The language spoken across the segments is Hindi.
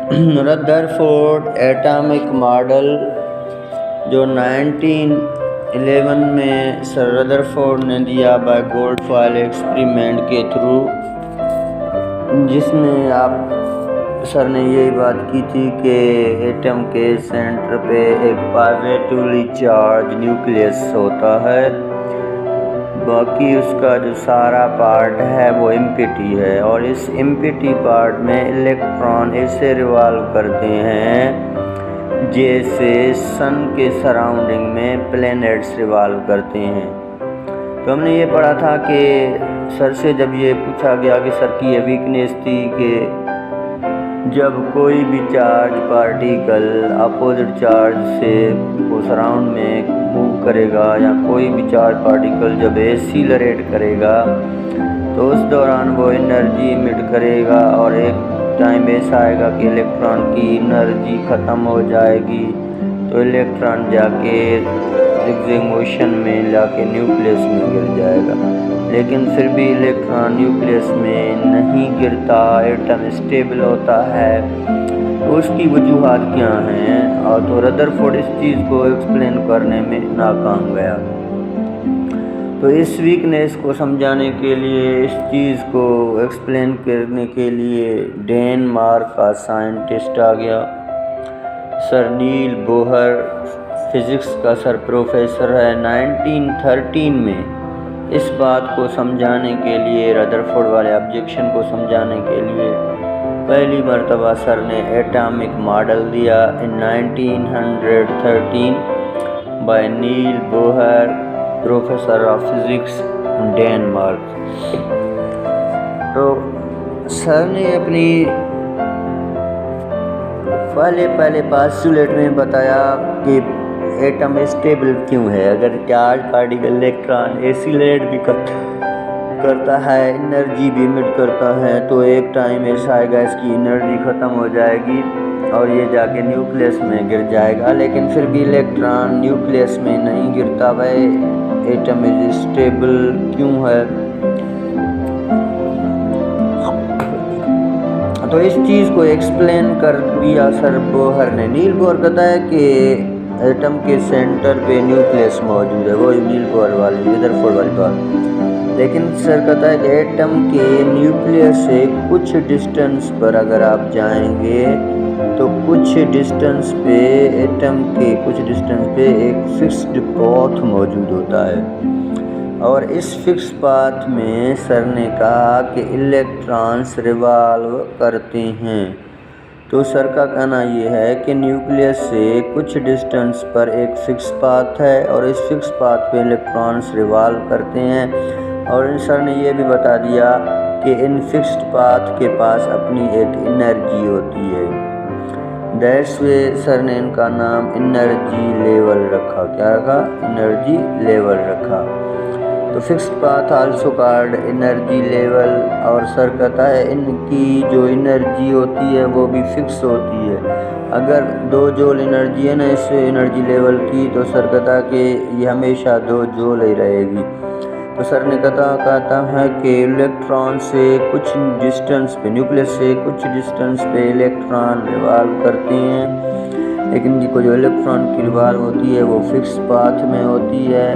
रदरफोर्ड एटॉमिक मॉडल जो 1911 में सर रदरफोर्ड ने दिया बाय गोल्डफॉयल एक्सपेरिमेंट के थ्रू, जिसमें सर ने यही बात की थी कि एटम के सेंटर पे एक पॉजिटिवली चार्ज न्यूक्लियस होता है, बाकी उसका जो सारा पार्ट है वो एम्प्टी है, और इस एम्प्टी पार्ट में इलेक्ट्रॉन ऐसे रिवॉल्व करते हैं जैसे सन के सराउंडिंग में प्लैनेट्स रिवॉल्व करते हैं। तो हमने ये पढ़ा था कि सर से जब ये पूछा गया कि सर की ये वीकनेस थी कि जब कोई भी चार्ज पार्टिकल अपोजिट चार्ज से को सराउंड में मूव करेगा या कोई भी चार्ज पार्टिकल जब एक्सीलरेट करेगा तो उस दौरान वो एनर्जी इमिट करेगा, और एक टाइम ऐसा आएगा कि इलेक्ट्रॉन की एनर्जी ख़त्म हो जाएगी, तो इलेक्ट्रॉन जाके जिगजैग मोशन में जाके न्यूक्लियस में गिर जाएगा। लेकिन फिर भी इलेक्ट्रॉन न्यूक्लियस में नहीं गिरता, एटम स्टेबल होता है। तो उसकी वजूहात क्या हैं, और तो रदरफोर्ड इस चीज़ को एक्सप्लेन करने में नाकाम गया। तो इस वीकनेस को समझाने के लिए, इस चीज़ को एक्सप्लेन करने के लिए डेनमार्क का साइंटिस्ट आ गया, सर नील बोहर, फिज़िक्स का सर प्रोफेसर है। 1913 में इस बात को समझाने के लिए, रदरफोर्ड वाले ऑब्जेक्शन को समझाने के लिए पहली मर्तबा सर ने एटॉमिक मॉडल दिया in 1913 by Niels Bohr, professor of physics Denmark. तो सर ने अपनी पहले पास्टुलेट में बताया कि एटम स्टेबल क्यों है। अगर चार्ज पार्टिकल इलेक्ट्रॉन एक्सीलरेट भी करता है, एनर्जी भी इमिट करता है, तो एक टाइम ऐसा आएगा इसकी एनर्जी ख़त्म हो जाएगी और ये जाके न्यूक्लियस में गिर जाएगा। लेकिन फिर भी इलेक्ट्रॉन न्यूक्लियस में नहीं गिरता, वह एटम इज स्टेबल क्यों है। तो इस चीज़ को एक्सप्लेन कर दिया सर बोहर ने। नील बोहर कहता है कि एटम के सेंटर पे न्यूक्लियस मौजूद है, वो नील बोहर वाली रदरफोर्ड वाली बात। लेकिन सर कहता है कि एटम के न्यूक्लियस से कुछ डिस्टेंस पर अगर आप जाएंगे तो कुछ डिस्टेंस पे, एटम के कुछ डिस्टेंस पे एक फिक्स्ड पाथ मौजूद होता है, और इस फिक्स पाथ में सर ने कहा कि इलेक्ट्रॉन्स रिवॉल्व करते हैं। तो सर का कहना ये है कि न्यूक्लियस से कुछ डिस्टेंस पर एक फिक्स पाथ है और इस फिक्स पाथ पे इलेक्ट्रॉन्स रिवॉल्व करते हैं। और सर ने ये भी बता दिया कि इन फिक्स्ड पाथ के पास अपनी एक एनर्जी होती है। दैट्स वे सर ने इनका नाम एनर्जी लेवल रखा। क्या रखा? एनर्जी लेवल रखा। तो fixed path also called energy level. और सर कहता है इनकी जो एनर्जी होती है वो भी फिक्स होती है। अगर 2 जूल एनर्जी है ना इस एनर्जी लेवल की, तो सर कहता है कि ये हमेशा 2 जूल ही रहेगी। तो सर ने कहता है कि इलेक्ट्रॉन से कुछ डिस्टेंस पे, न्यूक्लियस से कुछ डिस्टेंस पे इलेक्ट्रॉन रिवॉल्व करते हैं, लेकिन इनकी जो इलेक्ट्रॉन की रिवॉल्व होती है वो फिक्स पाथ में होती है।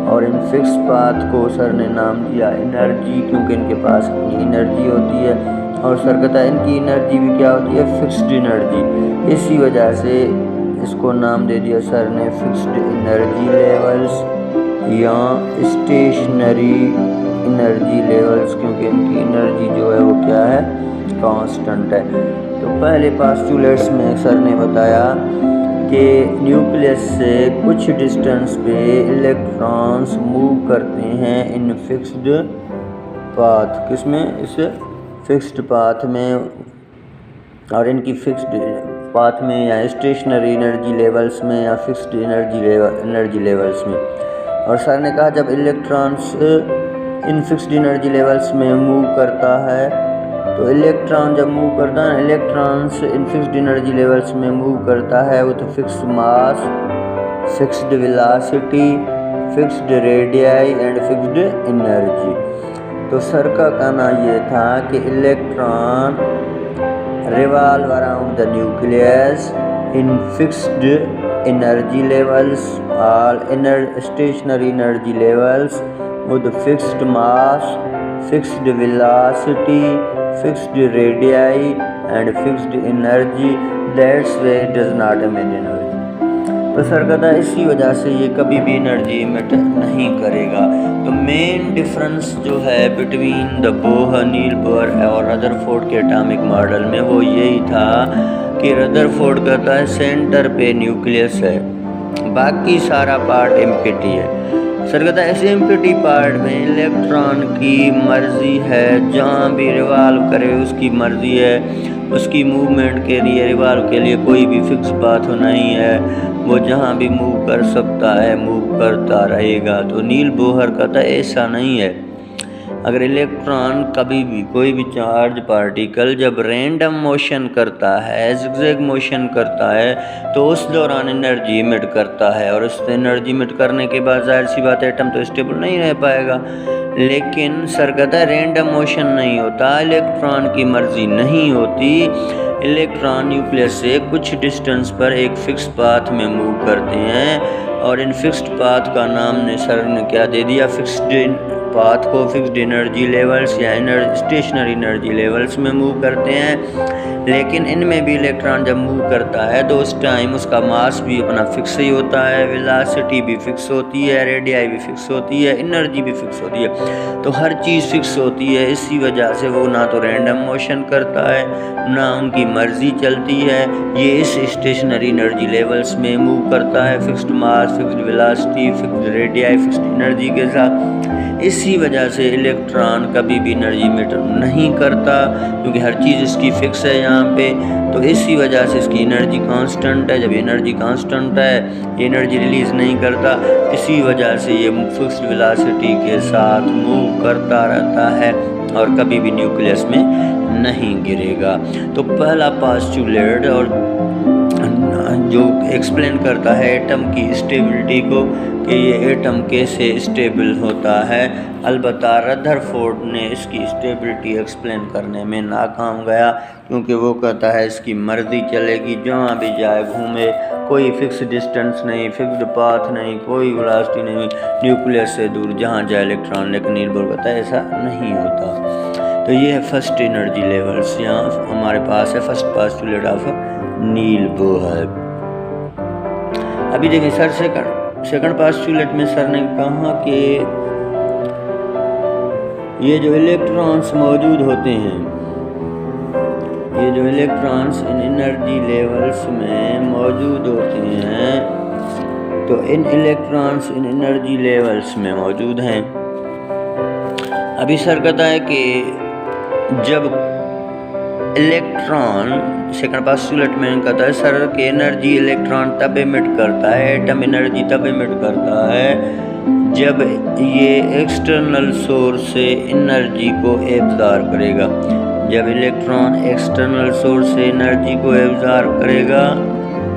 और इन फिक्स पाथ को सर ने नाम दिया एनर्जी, क्योंकि इनके पास अपनी एनर्जी होती है। और सर कहता है इनकी एनर्जी भी क्या होती है? Fixed energy. इसी वजह से इसको नाम दे दिया सर ने फिक्स्ड एनर्जी लेवल्स या स्टेशनरी एनर्जी लेवल्स, क्योंकि इनकी एनर्जी जो है वो क्या है? कांस्टेंट है। तो पहले पास्टुलेट्स में सर ने बताया कि न्यूक्लियस से कुछ डिस्टेंस पे इलेक्ट्रॉन्स मूव करते हैं इन फिक्स्ड पाथ। किसमें? इस फिक्स्ड पाथ में। और इनकी फिक्स्ड पाथ में या स्टेशनरी एनर्जी लेवल्स में या फिक्स्ड एनर्जी लेवल्स में। और सर ने कहा जब electrons in fixed energy levels में मूव करता है, तो इलेक्ट्रॉन जब मूव करता है, electrons in fixed energy levels में मूव करता है with fixed mass, fixed velocity, fixed radii and fixed energy. तो सर का कहना ये था कि electron revolve around the nucleus in fixed energy levels. All stationary energy levels with fixed mass, fixed velocity, fixed radii and fixed energy. That's why it does not emit energy. तो सर कहता है इसी वजह से ये कभी भी एनर्जी इमिट नहीं करेगा। तो मेन डिफरेंस जो है between the Bohr, Niels Bohr और रदरफोर्ड के एटॉमिक मॉडल में वो यही था कि रदरफोर्ड कहता है सेंटर पे न्यूक्लियस है, बाकी सारा पार्ट एम्प्टी है। सर कहता है इस एम्प्टी पार्ट में इलेक्ट्रॉन की मर्जी है, जहाँ भी रिवॉल्व करे उसकी मर्जी है, उसकी मूवमेंट के लिए रिवॉल्व के लिए कोई भी फिक्स पाथ नहीं है, वो जहाँ भी मूव कर सकता है मूव करता रहेगा। तो नील बोहर कहता है ऐसा नहीं है। अगर इलेक्ट्रॉन कभी भी कोई भी चार्ज पार्टिकल जब रैंडम मोशन करता है, ज़िगज़ैग मोशन करता है, तो उस दौरान एनर्जी इमिट करता है और उस एनर्जी इमिट करने के बाद जाहिर सी बात है एटम तो स्टेबल नहीं रह पाएगा। लेकिन सर कहता है रैंडम मोशन नहीं होता, इलेक्ट्रॉन की मर्जी नहीं होती। इलेक्ट्रॉन न्यूक्लियस से कुछ डिस्टेंस पर एक फिक्स पाथ में मूव करते हैं और इन फिक्स्ड पाथ का नाम सर ने क्या दे दिया, फिक्स्ड पाथ को फिक्स्ड एनर्जी लेवल्स या स्टेशनरी एनर्जी लेवल्स में मूव करते हैं। लेकिन इनमें भी इलेक्ट्रॉन जब मूव करता है तो उस टाइम उसका मास भी अपना फिक्स ही होता है, वेलोसिटी भी फिक्स होती है, रेडियाई भी फिक्स होती है, एनर्जी भी फिक्स होती है। तो हर चीज़ फिक्स होती है। इसी वजह से वो ना तो रैंडम मोशन करता है ना उनकी मर्जी चलती है। ये इस स्टेशनरी एनर्जी लेवल्स में मूव करता है, fixed mass, fixed velocity, fixed radii, fixed energy के साथ। इसी वजह से इलेक्ट्रॉन कभी भी एनर्जी इमिट नहीं करता, क्योंकि हर चीज़ इसकी फिक्स है यहाँ पे। तो इसी वजह से इसकी एनर्जी कांस्टेंट है। जब एनर्जी कांस्टेंट है, ये एनर्जी रिलीज़ नहीं करता, इसी वजह से ये फिक्स्ड वेलोसिटी के साथ मूव करता रहता है और कभी भी न्यूक्लियस में नहीं गिरेगा। तो पहला पोस्टुलेट और जो एक्सप्लेन करता है एटम की स्टेबिलिटी को कि ये एटम कैसे स्टेबल होता है। अलबत्ता रदरफोर्ड ने इसकी स्टेबिलिटी एक्सप्लेन करने में नाकाम गया, क्योंकि वो कहता है इसकी मर्ज़ी चलेगी, जहाँ भी जाए घूमे, कोई फिक्स डिस्टेंस नहीं, फिक्स्ड पाथ नहीं, कोई वेलोसिटी नहीं, न्यूक्लियस से दूर जहाँ जाए इलेक्ट्रॉन। लेकिन नील बोहर कहता है ऐसा नहीं होता। तो ये है फर्स्ट एनर्जी लेवल्स, यहाँ हमारे पास है first postulate of Niels Bohr. अभी देखिए सर सेकंड पोस्टुलेट में सर ने कहा कि ये जो इलेक्ट्रॉन्स मौजूद होते हैं, ये जो इलेक्ट्रॉन्स इन एनर्जी लेवल्स में मौजूद होते हैं, तो इन इलेक्ट्रॉन्स इन एनर्जी लेवल्स में मौजूद हैं। अभी सर कहता है कि जब इलेक्ट्रॉन सेकंड पोस्टुलेट में कहता है सर कि एनर्जी इलेक्ट्रॉन तब इमिट करता है, एटम एनर्जी तब इमिट करता है जब ये एक्सटर्नल सोर्स से एनर्जी को एब्जॉर्ब करेगा। जब इलेक्ट्रॉन एक्सटर्नल सोर्स से एनर्जी को एब्जॉर्ब करेगा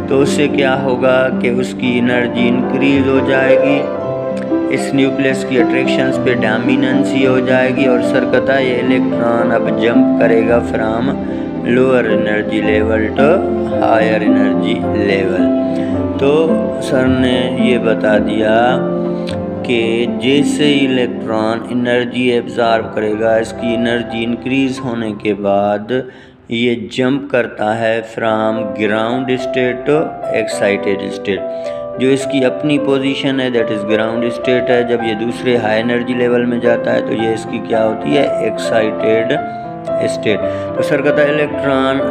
तो उससे क्या होगा कि उसकी एनर्जी इंक्रीज हो जाएगी, इस न्यूक्लियस की अट्रैक्शंस पे डोमिनेंसी हो जाएगी और सर कहता है ये इलेक्ट्रॉन अब जंप करेगा from lower energy level to higher energy level. तो सर ने ये बता दिया कि जैसे इलेक्ट्रॉन एनर्जी एब्जॉर्ब करेगा, इसकी एनर्जी इंक्रीज होने के बाद ये जंप करता है from ground state to excited state. जो इसकी अपनी पोजीशन है दैट इज़ ग्राउंड स्टेट है। जब ये दूसरे हाई एनर्जी लेवल में जाता है तो ये इसकी क्या होती है, एक्साइटेड स्टेट। तो सर कहता है इलेक्ट्रॉन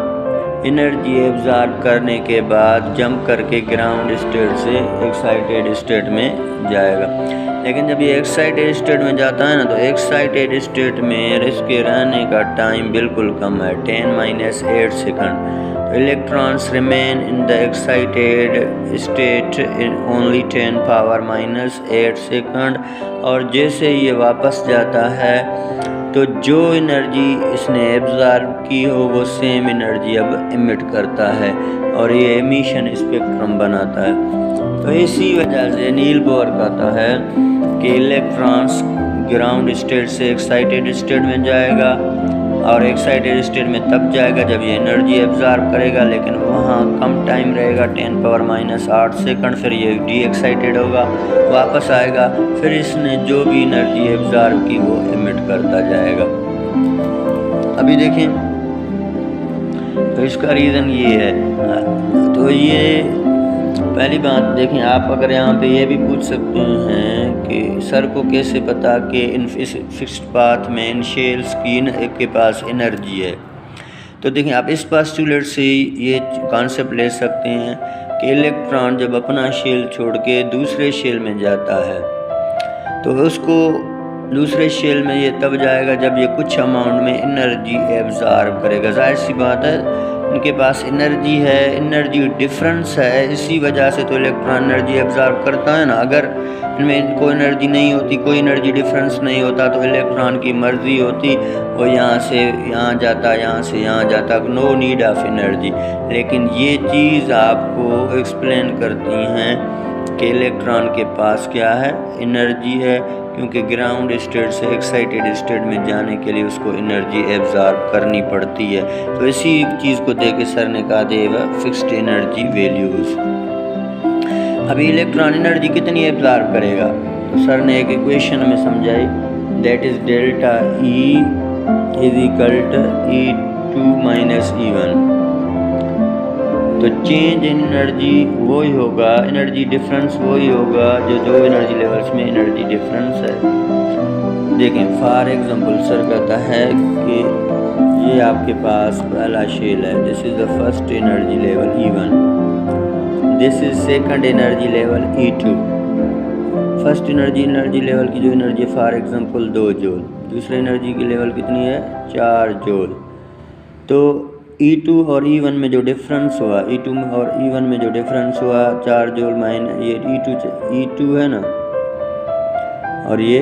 एनर्जी एब्जॉर्ब करने के बाद जंप करके ग्राउंड स्टेट से एक्साइटेड स्टेट में जाएगा। लेकिन जब ये एक्साइटेड स्टेट में जाता है ना, तो एक्साइटेड स्टेट में इसके रहने का टाइम बिल्कुल कम है, 10-8 second. Electrons remain in the excited state in only 10⁻⁸ second. और जैसे ये वापस जाता है तो जो एनर्जी इसने एब्जॉर्ब की हो वो सेम एनर्जी अब इमिट करता है और ये एमिशन स्पेक्ट्रम बनाता है। तो इसी वजह से नील बोहर कहता है कि इलेक्ट्रॉन्स ग्राउंड स्टेट से एक्साइटेड स्टेट में जाएगा और एक्साइटेड स्टेट में तब जाएगा जब ये एनर्जी एब्जॉर्ब करेगा, लेकिन वहाँ कम टाइम रहेगा 10⁻⁸ सेकंड। फिर ये डी एक्साइटेड होगा, वापस आएगा, फिर इसने जो भी एनर्जी एब्जॉर्ब की वो एमिट करता जाएगा। अभी देखें, तो इसका रीज़न ये है। तो ये पहली बात देखें, आप अगर यहाँ पे ये भी पूछ सकते हैं कि सर को कैसे पता कि इस फिक्स्ड पाथ में इन शेल्स की के पास एनर्जी है। तो देखें, आप इस पोस्टुलेट से ये कॉन्सेप्ट ले सकते हैं कि इलेक्ट्रॉन जब अपना शेल छोड़ के दूसरे शेल में जाता है तो उसको दूसरे शेल में ये तब जाएगा जब ये कुछ अमाउंट में एनर्जी एब्जॉर्ब करेगा। जाहिर सी बात है, इनके पास एनर्जी है, एनर्जी डिफरेंस है, इसी वजह से तो इलेक्ट्रॉन एनर्जी एब्जॉर्ब करता है ना। अगर इनमें कोई एनर्जी नहीं होती, कोई एनर्जी डिफरेंस नहीं होता, तो इलेक्ट्रॉन की मर्जी होती वो यहाँ से यहाँ जाता, यहाँ से यहाँ जाता, नो नीड ऑफ एनर्जी। लेकिन ये चीज़ आपको एक्सप्लेन करती हैं कि इलेक्ट्रॉन के पास क्या है, एनर्जी है, क्योंकि ग्राउंड स्टेट से एक्साइटेड स्टेट में जाने के लिए उसको एनर्जी एब्जॉर्ब करनी पड़ती है। तो इसी चीज़ को देख के सर ने कहा देगा फिक्स्ड एनर्जी वैल्यूज़। अभी इलेक्ट्रॉन एनर्जी कितनी एब्जॉर्ब करेगा, तो सर ने एक इक्वेशन में समझाई, that is delta E is equal to E2 minus E1। तो चेंज इन एनर्जी वही होगा, एनर्जी डिफरेंस वही होगा जो दो एनर्जी लेवल्स में एनर्जी डिफरेंस है। देखें, फॉर एग्जांपल सर कहता है कि ये आपके पास पहला शेल है, this is the first energy level E1, this is second energy level E2। First energy level की जो एनर्जी है फॉर एग्जांपल 2 जूल, दूसरे एनर्जी की लेवल कितनी है 4 जूल। तो E2 और E1 में जो डिफरेंस हुआ, E2 और E1 में जो डिफरेंस हुआ 4 जूल माइनस ये E2 है ना, और ये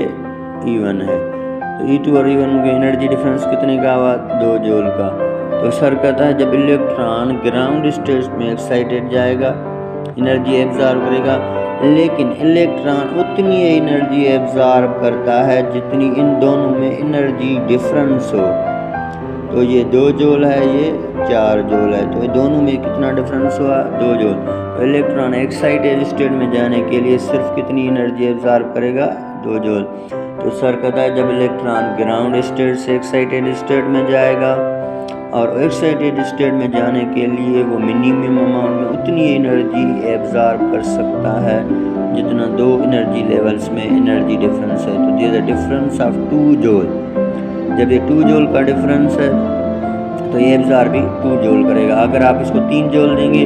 E1 है। तो E2 और E1 के एनर्जी डिफरेंस कितने का हुआ 2 जूल का। तो सर कहता है जब इलेक्ट्रॉन ग्राउंड स्टेट में एक्साइटेड जाएगा एनर्जी एब्जॉर्ब करेगा, लेकिन इलेक्ट्रॉन उतनी एनर्जी एब्जॉर्ब करता है जितनी इन दोनों में एनर्जी डिफरेंस हो। तो ये 2 जूल है, ये 4 जूल है, तो ये दोनों में कितना डिफरेंस हुआ 2 जूल। तो इलेक्ट्रॉन एक्साइटेड स्टेट में जाने के लिए सिर्फ कितनी एनर्जी एब्जॉर्ब करेगा 2 जूल। तो सर कहता है जब इलेक्ट्रॉन ग्राउंड स्टेट से एक्साइटेड स्टेट में जाएगा और एक्साइटेड स्टेट में जाने के लिए वो मिनिमम अमाउंट में उतनी एनर्जी एब्जॉर्ब कर सकता है जितना दो एनर्जी लेवल्स में एनर्जी डिफरेंस है। तो this the difference of 2 joule. जब ये 2 जूल का डिफरेंस है तो ये एब्जॉर्ब भी 2 जूल करेगा। अगर आप इसको 3 जूल देंगे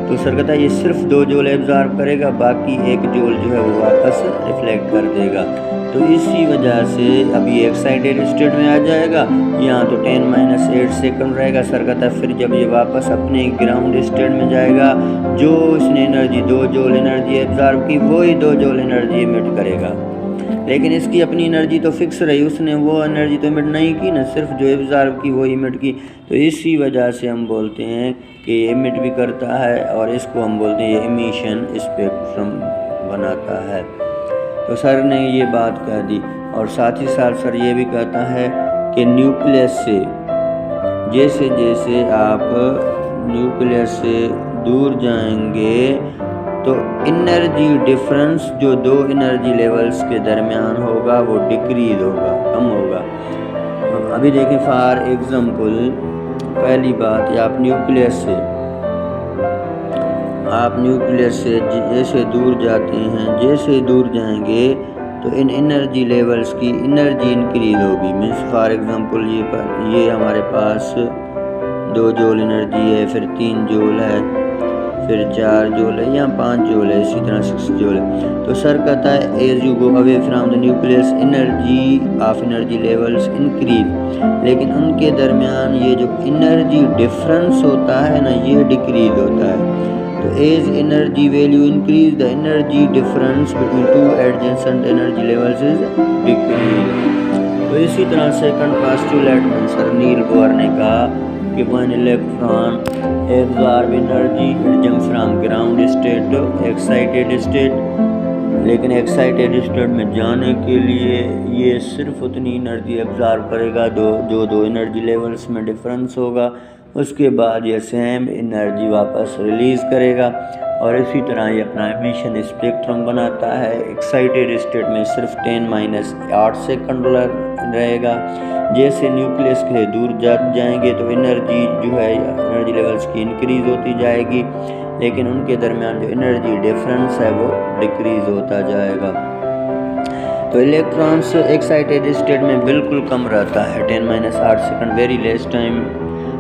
तो सर कहता है ये सिर्फ 2 जूल एब्जॉर्ब करेगा, बाकी 1 जूल जो है वो वापस रिफ्लेक्ट कर देगा। तो इसी वजह से अभी एक्साइटेड स्टेट में आ जाएगा, यहाँ तो 10⁻8 सेकंड रहेगा। सर कहता है फिर जब ये वापस अपने ग्राउंड स्टेट में जाएगा, जो इसने एनर्जी 2 जूल एनर्जी एब्जॉर्ब की वही 2 जूल एनर्जी एमिट करेगा। लेकिन इसकी अपनी एनर्जी तो फिक्स रही, उसने वो एनर्जी तो एमिट नहीं की ना, सिर्फ जो एब्जॉर्ब की वो एमिट की। तो इसी वजह से हम बोलते हैं कि एमिट भी करता है और इसको हम बोलते हैं ये एमिशन स्पेक्ट्रम बनाता है। तो सर ने ये बात कह दी, और साथ ही साथ सर ये भी कहता है कि न्यूक्लियस से जैसे जैसे आप न्यूक्लियस से दूर जाएंगे तो एनर्जी डिफरेंस जो दो एनर्जी लेवल्स के दरमियान होगा वो डिक्रीज होगा, कम होगा। अभी देखें फॉर एग्जांपल, पहली बात ये आप न्यूक्लियस से जैसे दूर जाते हैं, जैसे दूर जाएंगे तो इन एनर्जी लेवल्स की एनर्जी इंक्रीज होगी। मीन्स फॉर एग्जांपल ये हमारे पास 2 जूल एनर्जी है, फिर 3 जूल है, फिर 4 जूल है, यहाँ 5 जूल है, इसी तरह 6 जूल है। तो सर कहता है as you go away from the nucleus energy of energy levels increase, लेकिन उनके दरमियान ये जो एनर्जी डिफरेंस होता है ना ये डिक्रीज होता है। तो as energy value increase the energy difference between 2 adjacent energy levels is decrease. तो इसी तरह सेकंड पोस्टुलेट में सर नील बोर ने कहा कि when electron absorb energy it jumps from ground state to excited state, लेकिन एक्साइटेड स्टेट में जाने के लिए ये सिर्फ उतनी एनर्जी एब्जॉर्व करेगा जो दो एनर्जी लेवल्स में डिफरेंस होगा। उसके बाद ये सेम एनर्जी वापस रिलीज़ करेगा और इसी तरह ये अपना एमिशन स्पेक्ट्रम बनाता है। एक्साइटेड स्टेट में सिर्फ 10-8 सेकंड रहेगा। जैसे न्यूक्लियस के दूर जाएंगे तो एनर्जी जो है एनर्जी लेवल्स की इंक्रीज़ होती जाएगी, लेकिन उनके दरमियान जो एनर्जी डिफरेंस है वो डिक्रीज़ होता जाएगा। तो इलेक्ट्रॉन्स एक्साइटेड स्टेट में बिल्कुल कम रहता है, 10-8 सेकंड, वेरी लेस टाइम।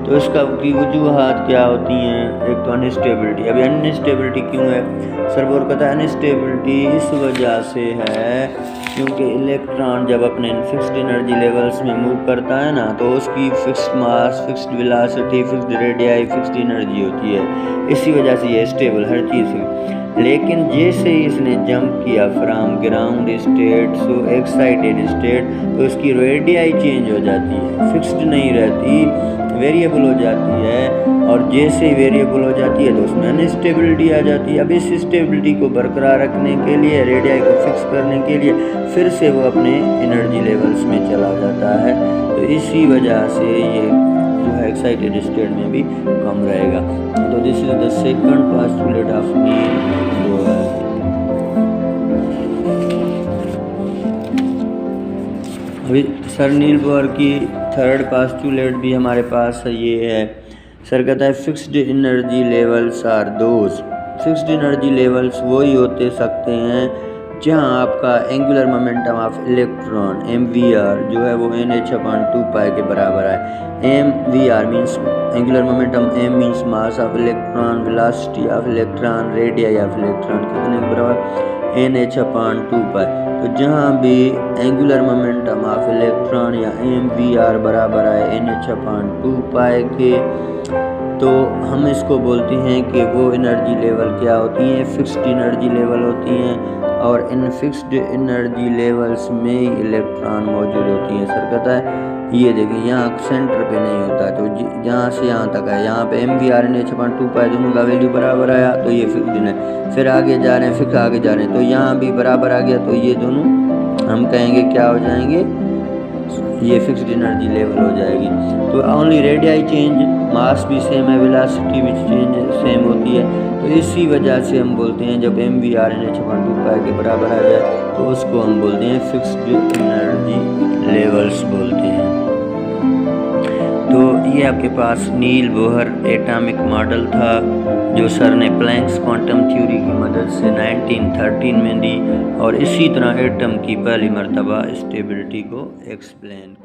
तो इसका की वजूहात क्या होती हैं? एक तो अनस्टेबिलिटी। अभी अनस्टेबिलिटी क्यों है? सर बोर कहता है अनस्टेबिलिटी इस वजह से है क्योंकि इलेक्ट्रॉन जब अपने फिक्स्ड एनर्जी लेवल्स में मूव करता है ना, तो उसकी fixed mass, fixed velocity, fixed radii, fixed energy होती है। इसी वजह से ये स्टेबल हर चीज़ है। लेकिन जैसे ही इसने जंप किया from ground state to excited state, तो इसकी रेडियाई चेंज हो जाती है, फिक्स्ड नहीं रहती, वेरिएबल हो जाती है। और जैसे ही वेरिएबल हो जाती है तो उसमें अनस्टेबिलिटी आ जाती है। अब इस स्टेबिलिटी को बरकरार रखने के लिए, रेडियाई को फिक्स करने के लिए फिर से वो अपने एनर्जी लेवल्स में चला जाता है। तो इसी वजह से ये जो है एक्साइटेड स्टेट में भी कम रहेगा। तो this is the second postulate of Niels Bohr. अभी सर नील बोहर की थर्ड पोस्टुलेट भी हमारे पास ये है। सर कहता है fixed energy levels are those. Fixed energy levels वही होते सकते हैं जहां आपका angular momentum of electron MVR जो है वो NH/2π के बराबर है। MVR means angular momentum, M means mass of electron, velocity of electron, radii of electron कितने के बराबर? NH/2π। तो जहाँ भी एंगुलर मोमेंटम ऑफ इलेक्ट्रॉन या MVR बराबर है NH/2π के, तो हम इसको बोलते हैं कि वो एनर्जी लेवल क्या होती हैं? फिक्स्ड एनर्जी लेवल होती हैं। और इन फिक्स्ड एनर्जी लेवल्स में इलेक्ट्रॉन मौजूद होती हैं। सर कहता है ये देखिए यहाँ सेंटर पे नहीं होता, तो यहाँ से यहाँ तक है, यहाँ पे MVR NH/2π दोनों का वैल्यू बराबर आया तो ये फिक्स्ड है। फिर आगे जा रहे हैं, फिर आगे जा रहे हैं तो यहाँ भी बराबर आ गया, तो ये दोनों हम कहेंगे क्या हो जाएंगे? ये फिक्स्ड एनर्जी लेवल हो जाएगी। तो ओनली रेडियाई चेंज, मास भी सेम है, वेलोसिटी भी चेंज सेम होती है। तो इसी वजह से हम बोलते हैं जब MVR NH/2π के बराबर आ जाए तो उसको हम बोलते हैं फिक्स्ड एनर्जी लेवल्स बोलते हैं। तो ये आपके पास नील बोहर एटॉमिक मॉडल था जो सर ने प्लैंक्स क्वांटम थ्योरी की मदद से 1913 में दी, और इसी तरह एटम की पहली मर्तबा स्टेबिलिटी को एक्सप्लेन